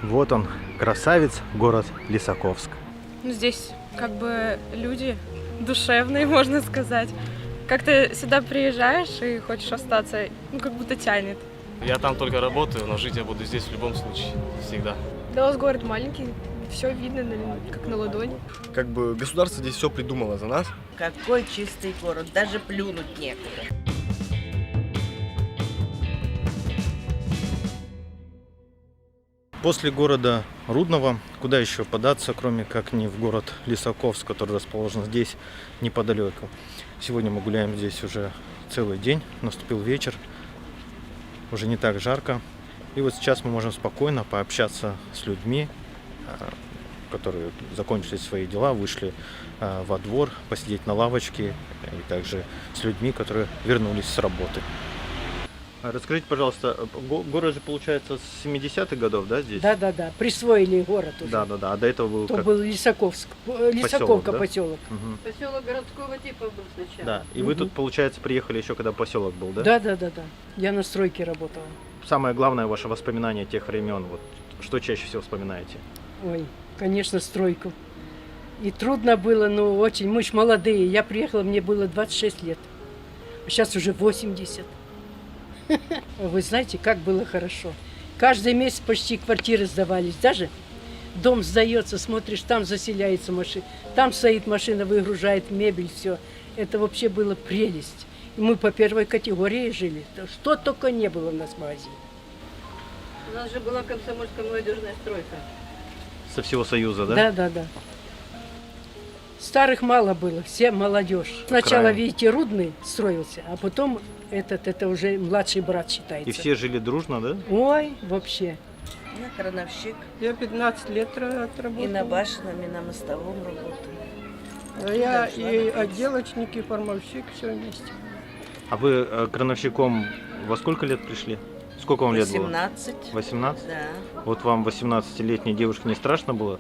Вот он, красавец, город Лисаковск. Ну, здесь как бы люди душевные, можно сказать. Как ты сюда приезжаешь и хочешь остаться, ну как будто тянет. Я там только работаю, но жить я буду здесь в любом случае, всегда. Да, у нас город маленький, все видно как на ладони. Как бы государство здесь все придумало за нас. Какой чистый город, даже плюнуть некуда. После города Рудного куда еще податься, кроме как не в город Лисаковск, который расположен здесь неподалеку. Сегодня мы гуляем здесь уже целый день, наступил вечер, уже не так жарко. И вот сейчас мы можем спокойно пообщаться с людьми, которые закончили свои дела, вышли во двор, посидеть на лавочке, и также с людьми, которые вернулись с работы. Расскажите, пожалуйста, город же, получается, с 70-х годов, да, здесь? Да, присвоили город уже. Да, а до этого был То как? был Лисаковск, Лисаковка да? поселок. Мгм. Поселок городского типа был сначала. Да, и вы тут, получается, приехали еще, когда поселок был, да? Да. Я на стройке работала. Самое главное ваше воспоминание тех времен, вот что чаще всего вспоминаете? Ой, конечно, стройку. И трудно было, но очень. Мы ж молодые. Я приехала, мне было 26 лет. А сейчас уже 80. Вы знаете, как было хорошо. Каждый месяц почти квартиры сдавались. Даже дом сдается, смотришь, там заселяется машина. Там стоит машина, выгружает мебель, все. Это вообще было прелесть. И мы по первой категории жили. Что только не было у нас в магазине. У нас же была комсомольская молодежная стройка. Со всего Союза, да? Да. Старых мало было, все молодежь. Сначала, Краем. видите, Рудный строился, а потом это уже младший брат считается. И все жили дружно, да? Ой, вообще. Я крановщик. Я 15 лет отработала. И на башенном, и на мостовом работаю. А я дошла и до пенсии. отделочник, и формовщик, все вместе. А вы крановщиком во сколько лет пришли? Сколько вам лет было? 18. 18? Да. Вот вам 18-летней девушке не страшно было?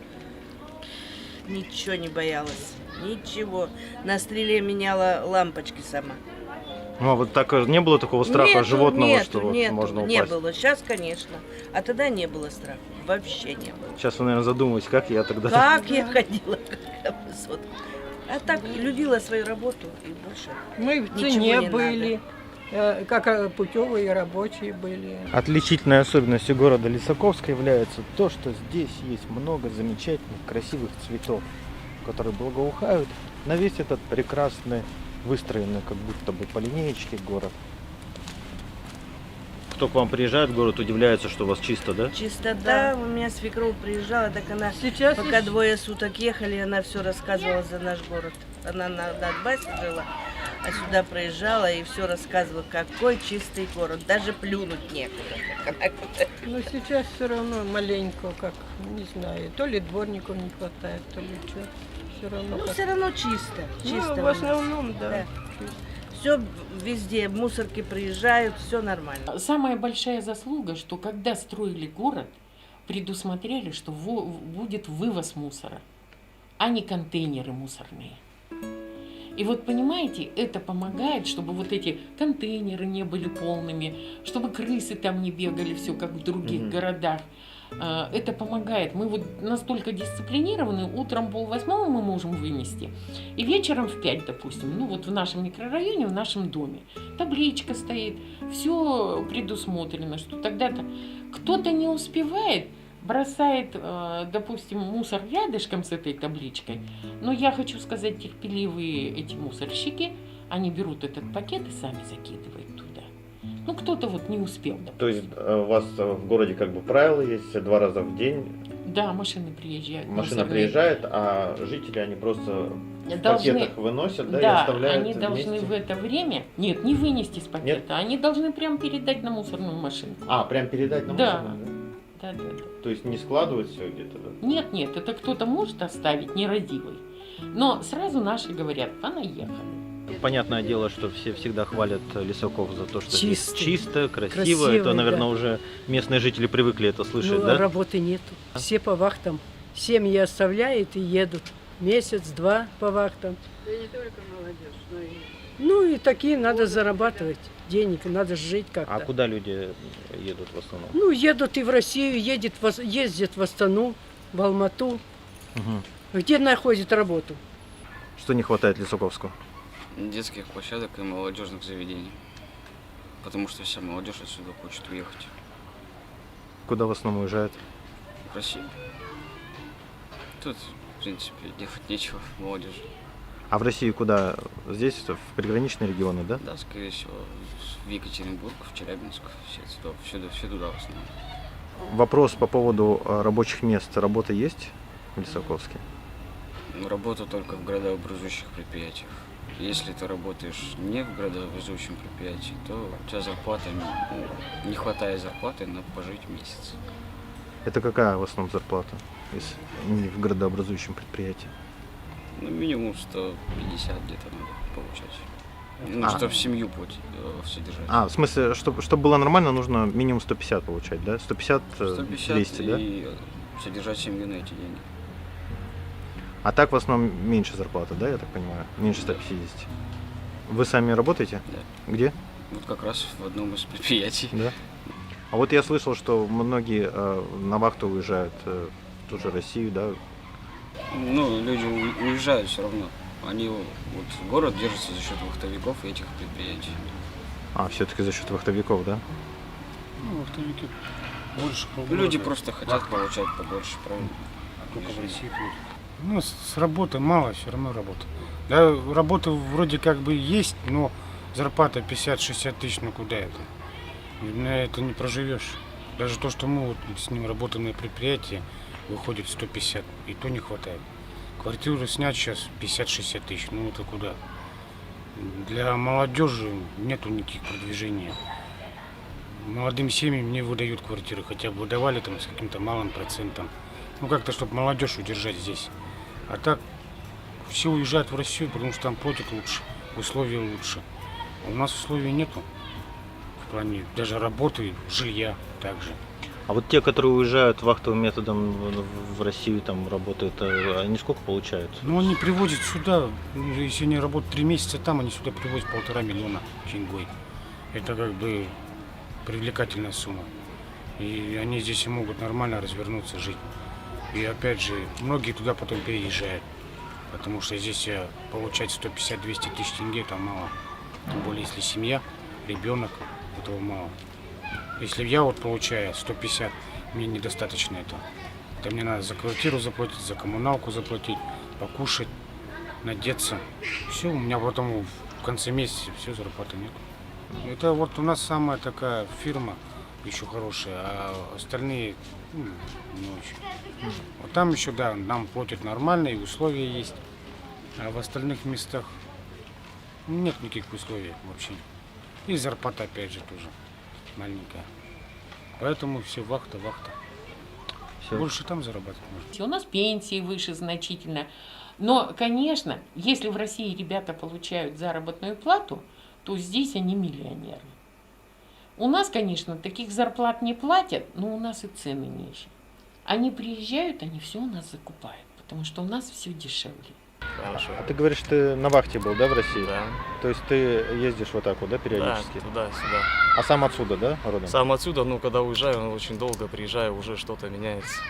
Ничего не боялась. Ничего. На стреле меняла лампочки сама. Ну, а вот так не было такого страха животного, что вот можно упасть? Не было. Сейчас, конечно. А тогда не было страха. Вообще не было. Сейчас вы, наверное, задумываетесь, как я тогда... Как я ходила, какая высотка. А так любила свою работу и больше. Мы в Ничего цене не были, как путевые рабочие были. Отличительной особенностью города Лисаковска является то, что здесь есть много замечательных, красивых цветов, которые благоухают на весь этот прекрасный, выстроенный как будто бы по линеечке город. Кто к вам приезжает в город, удивляется, что у вас чисто, да? Чистота. У меня свекровь приезжала, так она, Сейчас пока есть- 2 суток ехали, она все рассказывала за наш город. Она на Донбассе жила, а сюда проезжала и все рассказывала, какой чистый город. Даже плюнуть некуда. как она говорит. Но сейчас все равно маленько, как, не знаю, то ли дворников не хватает, то ли что. Все равно. Ну, как- все равно чисто. Чисто Ну, в основном, да. Все везде, мусорки приезжают, все нормально. Самая большая заслуга, что когда строили город, предусмотрели, что будет вывоз мусора, а не контейнеры мусорные. И вот понимаете, это помогает, чтобы вот эти контейнеры не были полными, чтобы крысы там не бегали, все как в других городах. Это помогает. Мы вот настолько дисциплинированы, утром 7:30 мы можем вынести, и вечером в 5, допустим, ну вот в нашем микрорайоне, в нашем доме. Табличка стоит, все предусмотрено, что тогда-то кто-то не успевает, бросает, допустим, мусор рядышком с этой табличкой. Но я хочу сказать, терпеливые эти мусорщики, они берут этот пакет и сами закидывают туда. Ну, кто-то вот не успел, допустим. То есть у вас в городе как бы правило есть 2 раза в день? Да, машины приезжают. Машина мусорные. приезжает, а жители они просто в Должны- пакетах выносят, да, и Да, оставляют они должны вместе? в это время, нет, не вынести с пакета, они должны прям передать на мусорную машину. А, прям передать на Да. машину, да? Да. То есть не складывать все где-то, да? Нет, это кто-то может оставить нерадивый. Но сразу наши говорят, понаехали. Понятное дело, что все всегда хвалят Лисаков за то, что здесь Чисто. чисто, красиво. Красиво, Это, наверное, да. уже местные жители привыкли это слышать, Ну, да? а работы нету. Все по вахтам. Семьи оставляют и едут. Месяц-два по вахтам. Да не только молодежь, но и Ну и такие надо зарабатывать денег, надо жить как-то. А куда люди едут в основном? Ну, едут и в Россию, ездят в Астану, в Алмату, Мгм. где находят работу. Что не хватает Лисаковску? Детских площадок и молодежных заведений. Потому что вся молодежь отсюда хочет уехать Куда в основном уезжают? в Россию. Тут, в принципе, делать нечего молодежи. А в Россию куда? Здесь, в приграничные регионы, да? Да, скорее всего, в Екатеринбург, в Челябинск, все туда в основном. Вопрос по поводу рабочих мест. Работа есть в Лисаковске? Работа только в градообразующих предприятиях. Если ты работаешь не в градообразующем предприятии, то у тебя зарплата, не хватает зарплаты на пожить месяц. Это какая в основном зарплата, если не в градообразующем предприятии? Ну, минимум 150 где-то надо получать. Ну, чтобы семью содержать. А, в смысле, чтобы было нормально, нужно минимум 150 получать, да? 150, 150 200, да? и содержать семью на эти деньги. А так в основном меньше зарплата, да, я так понимаю? Меньше 150. Вы сами работаете? Да. Где? Вот как раз в одном из предприятий. Да. А вот я слышал, что многие на вахту уезжают в ту же Россию, да? Ну, люди уезжают все равно. Они, вот город держится за счет вахтовиков и этих предприятий. А, все-таки за счет вахтовиков, да? Ну, вахтовики больше Люди просто хотят получать побольше, правильно? только в России платят. Ну, с работы мало, все равно работа. Да, работа вроде как бы есть, но зарплата 50-60 тысяч, ну куда это? На это не проживешь. Даже то, что мы вот с ним работаем на предприятии, выходит 150, и то не хватает. Квартиру снять сейчас 50-60 тысяч, ну это куда? Для молодежи нету никаких продвижений. Молодым семьям не выдают квартиры, хотя бы выдавали там с каким-то малым процентом. Ну как-то, чтобы молодежь удержать здесь. А так все уезжают в Россию, потому что там платят лучше, условия лучше. А у нас условий нету. В плане даже работы, жилья также. А вот те, которые уезжают вахтовым методом в Россию, там работают, они сколько получают? Ну они привозят сюда, ну, если они работают 3 месяца там, они сюда привозят 1,5 миллиона деньгой. Это как бы привлекательная сумма. И они здесь и могут нормально развернуться, жить. И опять же, многие туда потом переезжают. Потому что здесь получать 150-200 тысяч тенге, это мало. Тем более, если семья, ребенок, этого мало. Если я вот получаю 150, мне недостаточно этого. Это мне надо за квартиру заплатить, за коммуналку заплатить, покушать, надеться. Все, у меня потом в конце месяца все, зарплаты нет. Это вот у нас самая такая фирма еще хорошая, а остальные не очень. Вот там еще, да, нам платят нормально, и условия есть. А в остальных местах нет никаких условий вообще. И зарплата, опять же, тоже маленькая. Поэтому все вахта. Всё. Больше там зарабатывать можно. У нас пенсии выше значительно. Но, конечно, если в России ребята получают заработную плату, то здесь они миллионеры. У нас, конечно, таких зарплат не платят, но у нас и цены ниже. Они приезжают, они все у нас закупают, потому что у нас все дешевле. Хорошо. А ты говоришь, ты на вахте был, да, в России? Да. То есть ты ездишь вот так вот, да, периодически? Да, туда-сюда. А сам отсюда, да, родом? Сам отсюда, ну, когда уезжаю, очень долго приезжаю, уже что-то меняется.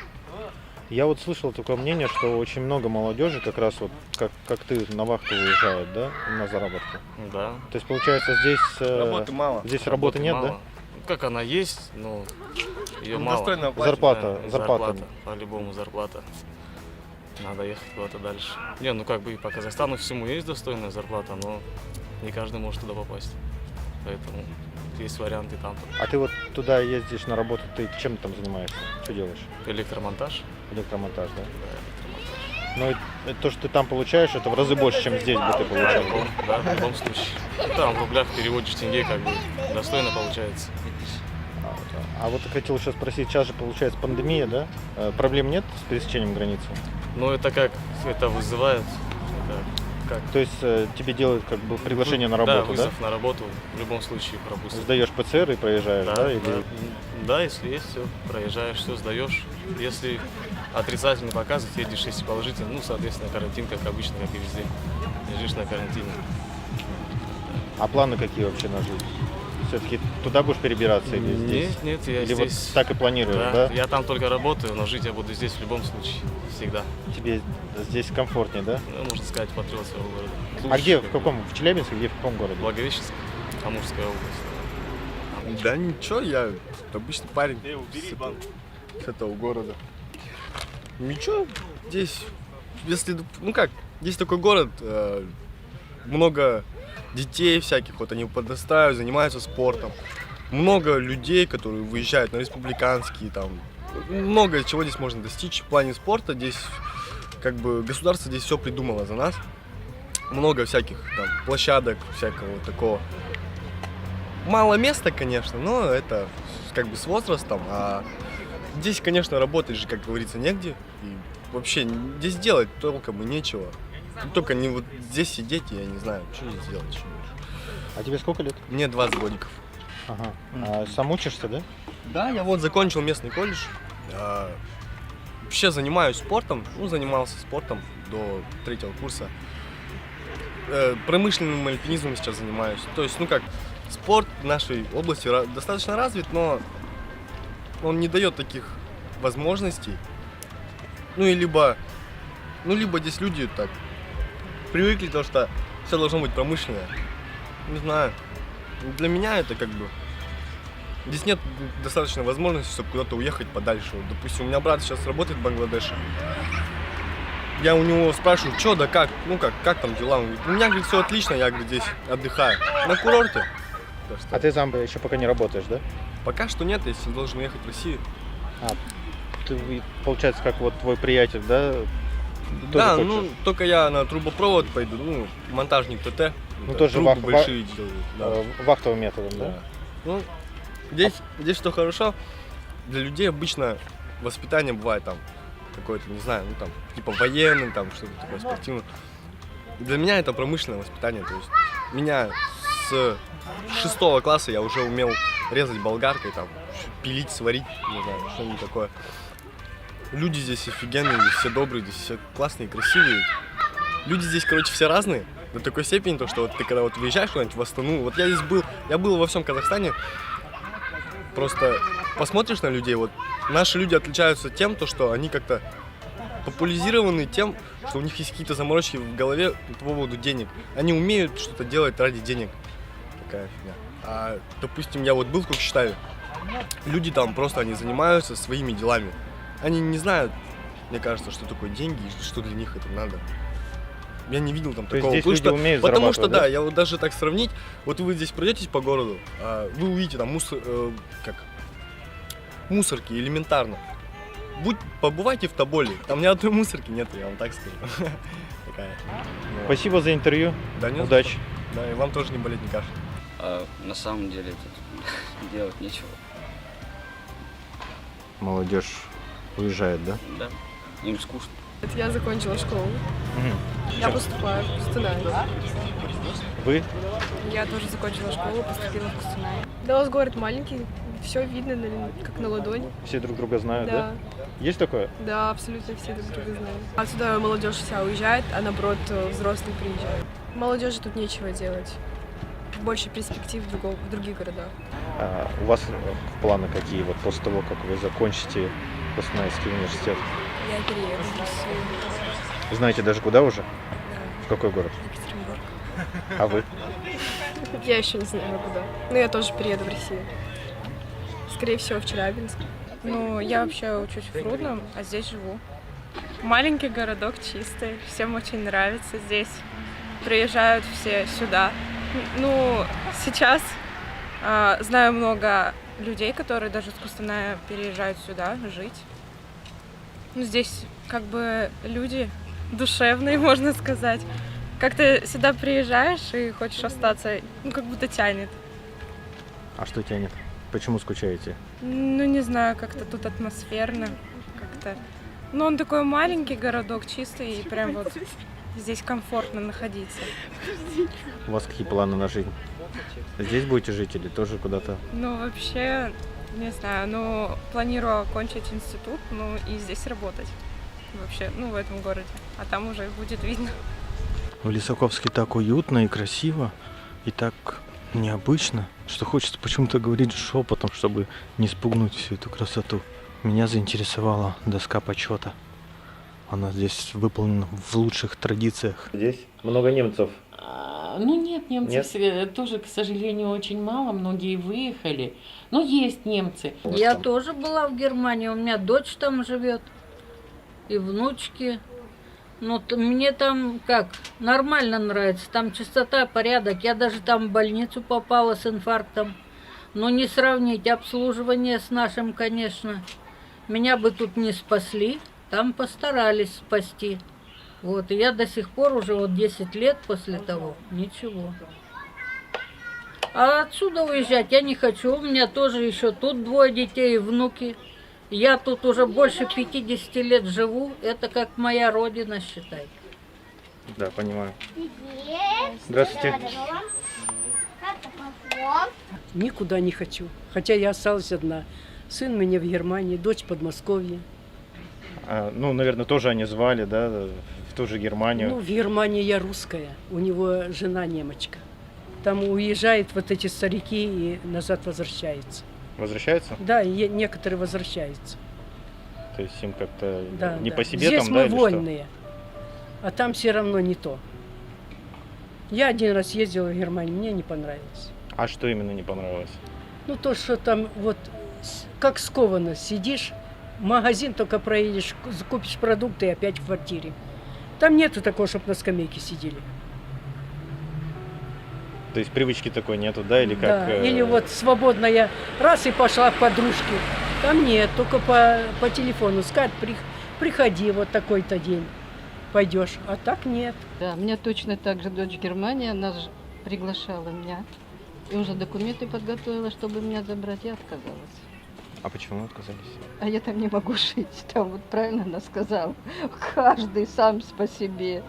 Я вот слышал такое мнение, что очень много молодежи как раз вот, как ты, на вахту уезжают, да, на заработки. Да. То есть, получается, здесь... Работы мало. Здесь работы нет, мало. да? Ну, как она есть, но ее мало. Достойно оплачивать. Зарплата. По-любому зарплата. Надо ехать куда-то дальше. Не, ну как бы и по Казахстану всему есть достойная зарплата, но не каждый может туда попасть. Поэтому есть варианты там. А ты вот туда ездишь на работу, ты чем там занимаешься? Что делаешь? Электромонтаж. Электромонтаж, да? Да, электромонтаж. Но то, что ты там получаешь, это в разы больше, чем здесь бы ты получал. Да, в любом случае. Ну, там в рублях переводишь тенге, как бы достойно получается. А вот я хотел еще спросить, сейчас же получается пандемия, да? Проблем нет с пересечением границы? Но это как это вызывает? Это как? То есть тебе делают как бы приглашение на Да, работу, да? вызов на работу в любом случае пропустят. Сдаешь ПЦР и проезжаешь, да? Да, Или... да. Да, если есть, все, проезжаешь, все сдаешь. Если отрицательный показывает, едешь, если положительный, ну, соответственно, карантин, как обычно, как и везде. Лежишь на карантине. А планы какие вообще на жизнь? Все-таки туда будешь перебираться или здесь? Нет, я Или здесь. вот так и планируешь, да? Я там только работаю, но жить я буду здесь в любом случае. Всегда. Тебе здесь комфортнее, да? Ну, можно сказать, патриот своего города. А Лучше, где, как в бы. каком? В Челябинске, где, в каком городе? Благовещенск, Амурская область. Да ничего, я обычный парень с этого города. Ничего, здесь, если, ну как, есть такой город, много детей всяких, вот они подрастают, занимаются спортом. Много людей, которые выезжают на республиканские, там, много чего здесь можно достичь в плане спорта. Здесь, как бы, государство здесь все придумало за нас. Много всяких там площадок, всякого вот такого. Мало места, конечно, но это как бы с возрастом. А здесь, конечно, работать же, как говорится, негде. И вообще здесь делать толком и нечего. Только не вот здесь сидеть, я не знаю, что здесь делать еще больше. А тебе сколько лет? Мне 20 годиков. Ага. А сам учишься, да? Да, я вот закончил местный колледж. Вообще занимаюсь спортом, занимался спортом до 3-го курса. Промышленным альпинизмом сейчас занимаюсь. То есть, спорт в нашей области достаточно развит, но он не дает таких возможностей. Либо здесь люди так привыкли, то что все должно быть промышленное. Не знаю. Для меня это как бы... Здесь нет достаточно возможности, чтобы куда-то уехать подальше. Вот, допустим, у меня брат сейчас работает в Бангладеше. Я у него спрашиваю, что да как, как там дела? Он говорит, у меня, говорит, все отлично, я, говорит, здесь отдыхаю. На курорте. Так что А ты сам еще пока не работаешь, да? пока что нет, если должен уехать в Россию. Ты, получается, как вот твой приятель, да? Да, хочешь? только я на трубопровод пойду, монтажник ТТ. Тоже трубы вах- большие делают. Да. Вахтовым методом, да? Ну, здесь что хорошо, для людей обычно воспитание бывает там какое-то, не знаю, типа военным, там что-то такое спортивное. Для меня это промышленное воспитание, то есть меня с 6 класса я уже умел резать болгаркой, там, пилить, сварить, не знаю, что-нибудь такое. Люди здесь офигенные, здесь все добрые, здесь все классные, красивые. Люди здесь, короче, все разные. До такой степени, то, что вот ты когда вот выезжаешь куда-нибудь в Астану, вот я здесь был, я был во всем Казахстане, просто посмотришь на людей, вот наши люди отличаются тем, то, что они как-то популяризированы тем, что у них есть какие-то заморочки в голове по поводу денег. Они умеют что-то делать ради денег. Такая фигня. А, допустим, я вот был в Кокшетаве, люди там просто, они занимаются своими делами. Они не знают, мне кажется, что такое деньги и что для них это надо. Я не видел там То есть такого. здесь люди умеют потому что, зарабатывать, да, я вот даже так сравнить, вот вы здесь пройдетесь по городу, вы увидите там мусорки элементарно. Побывайте в Тоболе, там ни одной мусорки нет, я вам так скажу. Такая. Спасибо за интервью. Да, не за Удачи. что. Да, и вам тоже не болеть, не кашля. А на самом деле тут делать нечего. Молодежь уезжает, да? Да, им скучно. Я закончила школу. Я поступаю в Кустанай. Вы? Я тоже закончила школу, поступила в Кустанай. Да, у нас город маленький, все видно как на ладони. Все друг друга знают, да? Да. Есть такое? Да, абсолютно все друг друга знают. Отсюда молодежь вся уезжает, а наоборот взрослые приезжают. Молодежи тут нечего делать. Больше перспектив в других городах. А у вас планы какие вот после того, как вы закончите Кустанайский университет? Я перееду в Россию. Знаете даже куда уже? Да, В какой город? Екатеринбург. А вы? Я еще не знаю куда. Но я тоже перееду в Россию. Скорее всего, в Челябинск. Ну, я вообще учусь в Рудном, а здесь живу. Маленький городок, чистый. Всем очень нравится здесь. Приезжают все сюда. Ну, сейчас знаю много людей, которые даже с Кустаная переезжают сюда жить. Ну, здесь как бы люди душевные, можно сказать. Как ты сюда приезжаешь и хочешь остаться, как будто тянет. А что тянет? Почему скучаете? Ну, не знаю, как-то тут атмосферно, как-то... Ну, он такой маленький городок, чистый, и прям вот здесь комфортно находиться. У вас какие планы на жизнь? Здесь будете жить или тоже куда-то? Ну, вообще, не знаю, ну, планирую окончить институт, ну, и здесь работать. Вообще, ну, в этом городе. А там уже будет видно. В Лисаковске так уютно и красиво. И так необычно, что хочется почему-то говорить шепотом, чтобы не спугнуть всю эту красоту. Меня заинтересовала доска почета. Она здесь выполнена в лучших традициях. Здесь много немцев. Ну нет, немцев тоже, к сожалению, очень мало, многие выехали. Но есть немцы. Я тоже была в Германии, у меня дочь там живет и внучки. Ну, мне там как, нормально нравится, там чистота, порядок. Я даже там в больницу попала с инфарктом. Но не сравнить обслуживание с нашим, конечно. Меня бы тут не спасли, там постарались спасти. Вот, и я до сих пор уже вот 10 лет после того, ничего. А отсюда уезжать я не хочу, у меня тоже еще тут 2 детей и внуки. Я тут уже больше 50 лет живу, это как моя родина, считай. Да, понимаю. Здравствуйте. Никуда не хочу. Хотя я осталась одна. Сын меня в Германии, дочь в Подмосковье. Ну, наверное, тоже они звали, да, в ту же Германию. Ну, в Германии я русская, у него жена немочка. Там уезжают вот эти старики и назад возвращаются. Возвращаются? Да, и некоторые возвращаются. То есть им как-то Да, не да. по себе Здесь там, мы да, или вольные, а там все равно не то. Я один раз ездила в Германию, мне не понравилось. А что именно не понравилось? Ну, то, что там вот как сковано, сидишь, в магазин только проедешь, купишь продукты и опять в квартире. Там нету такого, чтобы на скамейке сидели. То есть привычки такой нету, да, или как? Да, или вот свободно я раз и пошла к подружке. Там нет, только по телефону сказать, приходи вот такой-то день, пойдешь, а так нет. Да, у меня точно так же дочь в Германии, она же приглашала меня. И уже документы подготовила, чтобы меня забрать, я отказалась. А почему отказались? А я там не могу жить, там вот правильно она сказала, каждый сам по себе.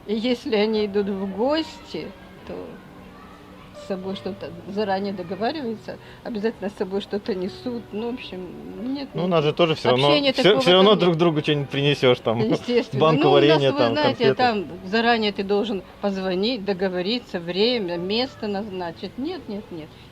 И если они идут в гости, то с собой что-то заранее договариваются, обязательно с собой что-то несут. Ну, в общем, нет. Ну, у нас же тоже все равно, такого все равно нет. друг другу что-нибудь принесешь, там, Естественно. банку Ну, варенья, у нас, там, вы знаете, конфеты. там заранее ты должен позвонить, договориться, время, место назначить. Нет.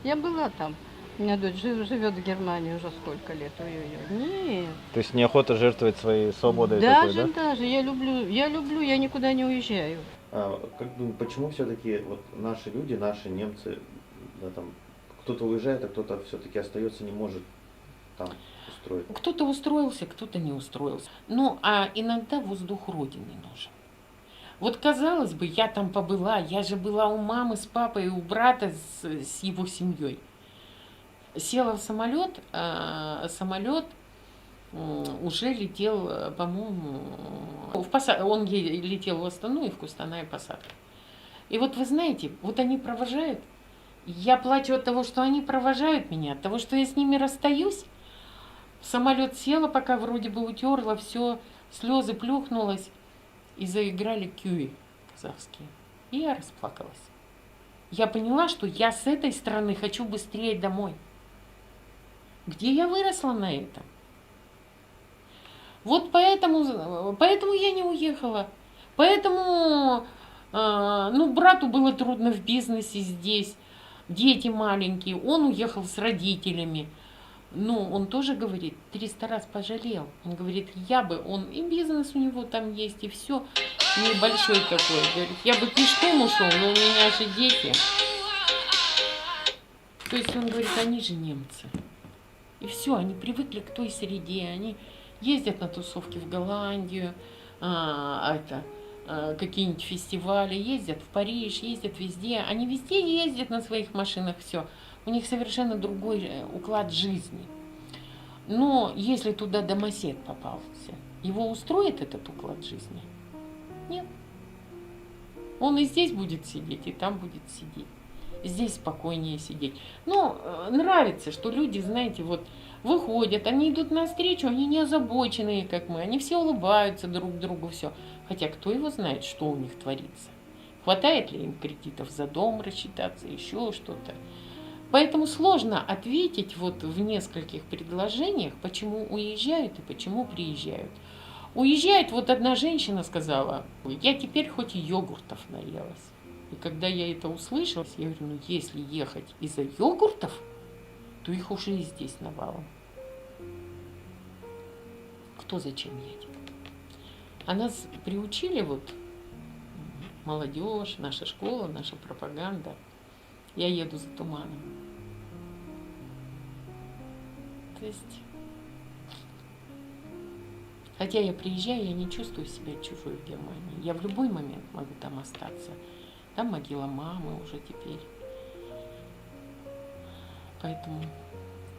Я была там. У меня дочь живет в Германии уже сколько лет. Ой-ой-ой. Нет. То есть неохота жертвовать своей свободой Даже, такой, да? я люблю, я никуда не уезжаю. Как бы, почему все-таки вот наши люди, наши немцы, да, там, кто-то уезжает, а кто-то все-таки остается, не может там устроить? Кто-то устроился, кто-то не устроился. Ну, а иногда воздух Родины нужен. Вот казалось бы, я там побыла, я же была у мамы с папой, у брата с его семьей. Села в самолет, самолет уже летел, по-моему, он летел в Астану и в Кустанай посадка. И вот вы знаете, вот они провожают, я плачу от того, что они провожают меня, от того, что я с ними расстаюсь. В самолет села, пока вроде бы утерла, все, слезы плюхнулась, и заиграли кюи казахские. И я расплакалась. Я поняла, что я с этой стороны хочу быстрее домой. Где я выросла на этом? Вот поэтому я не уехала. Поэтому, брату было трудно в бизнесе здесь. Дети маленькие. Он уехал с родителями. Ну, он тоже говорит, 300 раз пожалел. Он говорит, он и бизнес у него там есть, и все небольшой такой. Говорит, я бы пешком ушел, но у меня же дети. То есть он говорит, они же немцы. И все, они привыкли к той среде, они ездят на тусовки в Голландию, какие-нибудь фестивали, ездят в Париж, ездят везде. Они везде ездят на своих машинах, все. У них совершенно другой уклад жизни. Но если туда домосед попался, его устроит этот уклад жизни? Нет. Он и здесь будет сидеть, и там будет сидеть. Здесь спокойнее сидеть. Но нравится, что люди, знаете, вот выходят, они идут навстречу, они не озабоченные, как мы. Они все улыбаются друг другу, все. Хотя кто его знает, что у них творится. Хватает ли им кредитов за дом рассчитаться, еще что-то. Поэтому сложно ответить вот в нескольких предложениях, почему уезжают и почему приезжают. Уезжает, вот одна женщина сказала, я теперь хоть и йогуртов наелась. И когда я это услышала, я говорю, ну если ехать из-за йогуртов, то их уже и здесь навалом. Кто зачем едет? А нас приучили вот молодежь, наша школа, наша пропаганда. Я еду за туманом. То есть, хотя я приезжаю, я не чувствую себя чужой в Германии. Я в любой момент могу там остаться. Там могила мамы уже теперь. Поэтому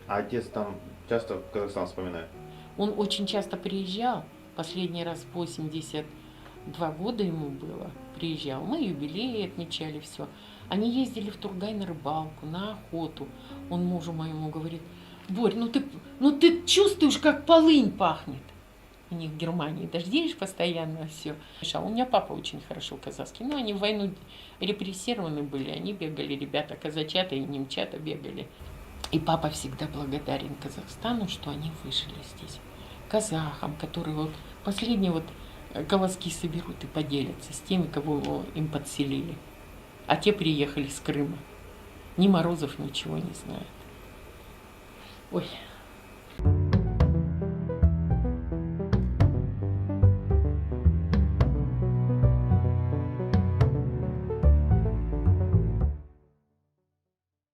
А отец там часто Казахстан вспоминает? он очень часто приезжал. Последний раз 82 года ему было. Приезжал. Мы юбилей отмечали, все. Они ездили в Тургай на рыбалку, на охоту. Он мужу моему говорит: Борь, ну ты чувствуешь, как полынь пахнет. У них в Германии дождеешь постоянно, все. А у меня папа очень хорошо казахский. Но они в войну репрессированы были. Они бегали, ребята, казачата и немчата бегали. И папа всегда благодарен Казахстану, что они выжили здесь. Казахам, которые вот последние вот колоски соберут и поделятся с теми, кого им подселили. А те приехали с Крыма. Ни Морозов ничего не знает. Ой.